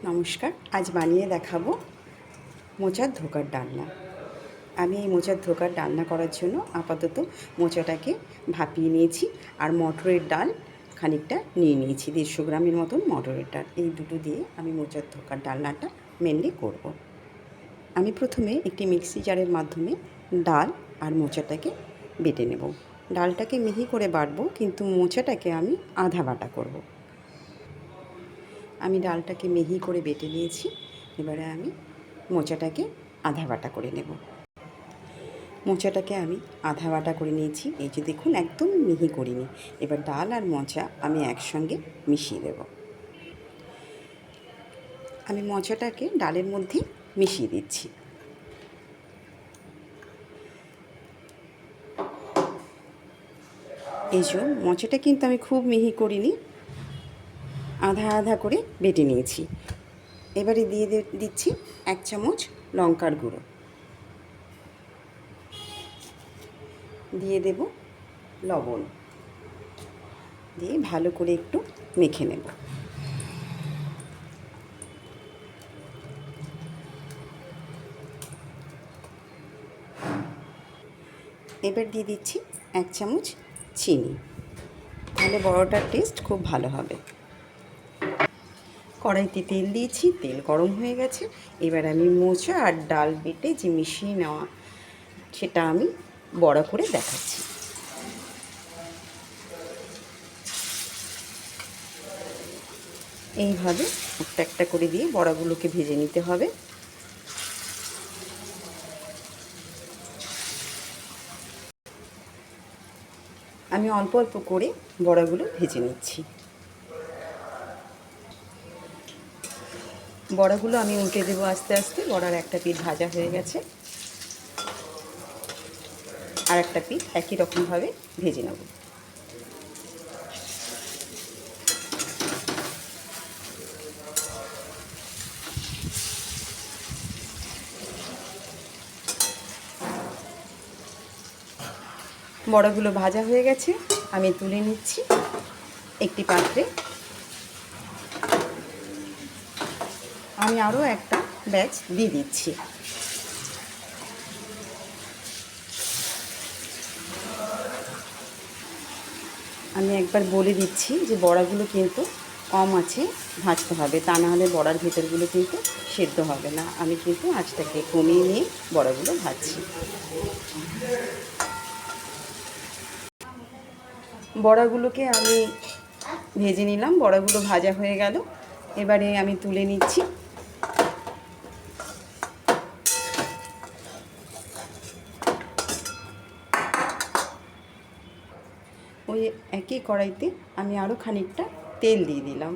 নমস্কার, আজ বানিয়ে দেখাবো মোচার ধোকার ডালনা। আমি এই মোচার ধোকার ডালনা করার জন্য আপাতত মোচাটাকে ভাপিয়ে নিয়েছি আর মটরের ডাল খানিকটা নিয়ে নিয়েছি, 150 গ্রামের মতন মটরের ডাল। এই দুটো দিয়ে আমি মোচার ধোকার ডালনাটা মেনলি করব। আমি প্রথমে একটি মিক্সি জারের মাধ্যমে ডাল আর মোচাটাকে বেটে নেব। ডালটাকে মিহি করে বাটবো, কিন্তু মোচাটাকে আমি আধা বাটা করব। আমি ডালটাকে মিহি করে বেটে নিয়েছি, এবারে আমি মোচাটাকে আধা বাটা করে নেব। মোচাটাকে আমি আধা বাটা করে নিয়েছি, এই যে দেখুন একদম মিহি করিনি। এবার ডাল আর মোচা আমি একসঙ্গে মিশিয়ে দেব। আমি মোচাটাকে ডালের মধ্যে মিশিয়ে দিচ্ছি। এই যে মোচাটা কিন্তু আমি খুব মিহি করিনি, আধা আধা করে বেটে নিয়েছি। এবারে দিয়ে দিচ্ছি 1 চামচ লঙ্কার গুঁড়ো, দিয়ে দেব লবণ, দিয়ে ভালো করে একটু মেখে নেব। এবার দিয়ে দিচ্ছি 1 চামচ চিনি, তাহলে বড়টার টেস্ট খুব ভালো হবে। কড়াইতে তেল দিয়েছি, তেল গরম হয়ে গেছে। এবার আমি মোচা আর ডাল বেটে যে মিশিয়ে নেওয়া সেটা আমি বড়া করে দেখাচ্ছি। এইভাবে একটা একটা করে দিয়ে বড়াগুলোকে ভেজে নিতে হবে। আমি অল্প অল্প করে বড়াগুলো ভেজে নিচ্ছি। বড়াগুলো আমি উল্টে দেবো আস্তে আস্তে। বড়ার একটা পিঠ ভাজা হয়ে গেছে, আর একটা পিঠ একই রকমভাবে ভেজে নেব। বড়াগুলো ভাজা হয়ে গেছে, আমি তুলে নিচ্ছি একটি পাত্রে। আমি আরও একটা ব্যাচ দিয়ে দিচ্ছি। আমি একবার বলে দিচ্ছি যে বড়াগুলো কিন্তু কম আঁচে ভাজতে হবে, তা না হলে বড়ার ভেতরগুলো কিন্তু সেদ্ধ হবে না। আমি কিন্তু আঁচটাকে কমিয়ে নিয়ে বড়াগুলো ভাজছি। বড়াগুলোকে আমি ভেজে নিলাম, বড়াগুলো ভাজা হয়ে গেল। এবারে আমি তুলে নিচ্ছি। ওই একই কড়াইতে আমি আরও খানিকটা তেল দিয়ে দিলাম।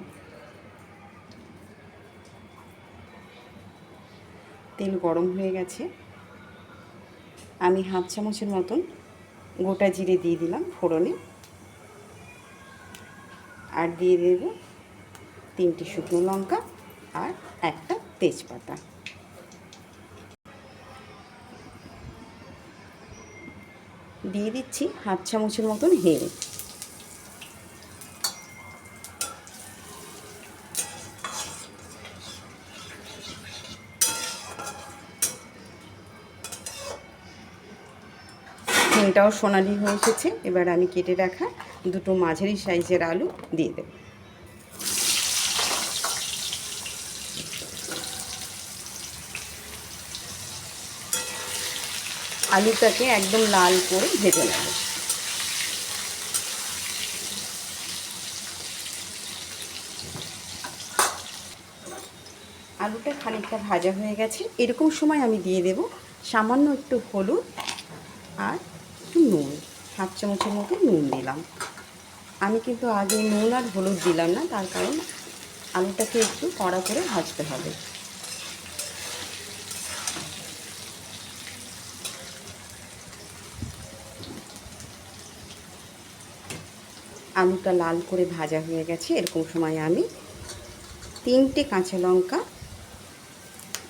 তেল গরম হয়ে গেছে, আমি 1/2 চামচের মতন গোটা জিরে দিয়ে দিলাম ফোড়নে, আর দিয়ে দেব 3টে শুকনো লঙ্কা আর একটা তেজপাতা। দিয়ে দিচ্ছি 1/2 চামচের মতন হিং। হিংটাও সোনালি হয়ে এসেছে। এবার আমি কেটে রাখা দুটো মাঝারি সাইজের আলু দিয়ে দেব। আলুটাকে একদম লাল করে ভেজে নেব। আলুটা খানিকটা ভাজা হয়ে গেছে, এরকম সময় আমি দিয়ে দেব সামান্য একটু হলুদ আর একটু নুন। 1/2 চামচের মতো নুন দিলাম। আমি কিন্তু আগে নুন আর হলুদ দিলাম না, তার কারণ আলুটাকে একটু কড়া করে ভাজতে হবে। আলুটা লাল করে ভাজা হয়ে গেছে, এরকম সময় আমি 3টে কাঁচা লঙ্কা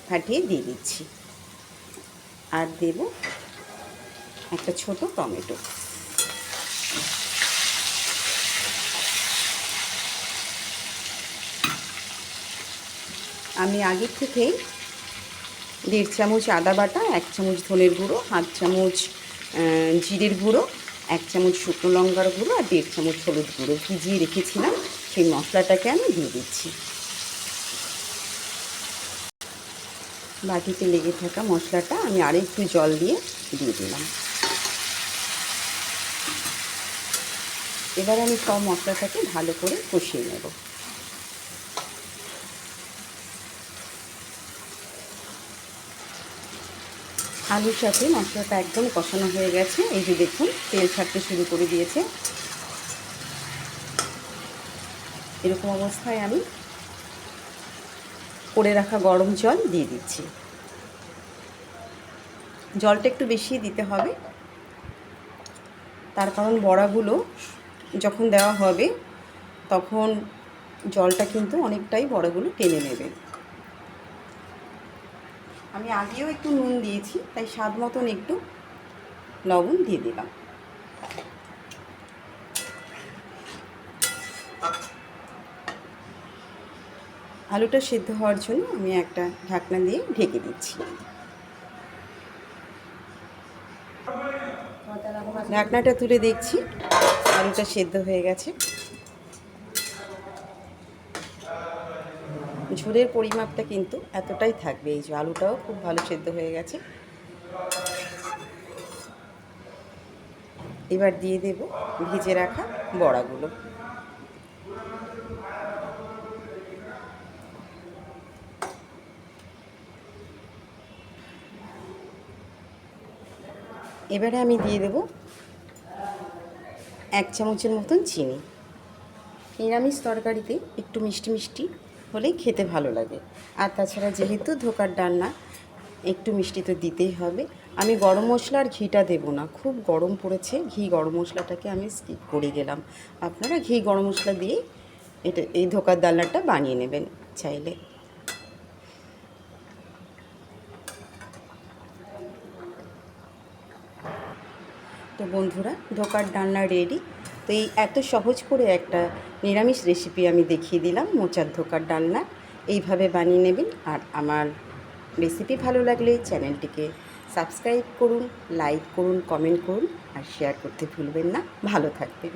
ফাটিয়ে দিয়ে দিচ্ছি, আর দেব একটা ছোট টমেটো। আমি আগের থেকেই 1.5 চামচ আদা বাটা, 1 চামচ ধনের গুঁড়ো, 1/2 চামচ জিরের গুঁড়ো, 1 চামচ শুকনো লঙ্কার গুঁড়ো আর 1.5 চামচ হলুদ গুঁড়ো ভিজিয়ে রেখেছিলাম। সেই মশলাটাকে আমি দিয়ে দিচ্ছি। বাটিতে লেগে থাকা মশলাটা আমি আরেকটু জল দিয়ে দিলাম। এবার আমি সব মশলাটাকে ভালো করে কষিয়ে নেব। আলুর সাথে মশলাটা একদম কষানো হয়ে গেছে। এই যে দেখুন তেল ছাড়তে শুরু করে দিয়েছে। এরকম অবস্থায় আমি করে রাখা গরম জল দিয়ে দিচ্ছি। জলটা একটু বেশি দিতে হবে, তার কারণ বড়াগুলো যখন দেওয়া হবে তখন জলটা কিন্তু অনেকটাই বড়াগুলো টেনে নেবে। আমি আগেও একটু নুন দিয়েছি, তাই স্বাদ মতন একটু লবণ দিয়ে দিলাম। আলুটা সিদ্ধ হওয়ার জন্য আমি একটা ঢাকনা দিয়ে ঢেকে দিচ্ছি। ঢাকনাটা তুলে দেখছি আলুটা সিদ্ধ হয়ে গেছে। ঝোলের পরিমাপটা কিন্তু এতটাই থাকবে। এই যে আলুটাও খুব ভালো সিদ্ধ হয়ে গেছে। এবার দিয়ে দেব ভেজে রাখা বড়াগুলো। এবারে আমি দিয়ে দেব 1 চামচের মতন চিনি। নিরামিষ তরকারিতে একটু মিষ্টি মিষ্টি হলেই খেতে ভালো লাগে। আর তাছাড়া যেহেতু ধোকার ডালনা, একটু মিষ্টি তো দিতেই হবে। আমি গরম মশলা আর ঘিটা দেবো না, খুব গরম পড়েছে, ঘি গরম মশলাটাকে আমি স্কিপ করে গেলাম। আপনারা ঘি গরম মশলা দিয়ে এই ধোকার ডালনাটা বানিয়ে নেবেন চাইলে। তো বন্ধুরা, ধোকার ডালনা রেডি। তো এই এত সহজ করে একটা নিরামিষ রেসিপি আমি দেখিয়ে দিলাম, মোচার ধোকার ডালনা। এইভাবে বানিয়ে নেবেন। আর আমার রেসিপি ভালো লাগলে চ্যানেলটিকে সাবস্ক্রাইব করুন, লাইক করুন, কমেন্ট করুন আর শেয়ার করতে ভুলবেন না। ভালো থাকবেন।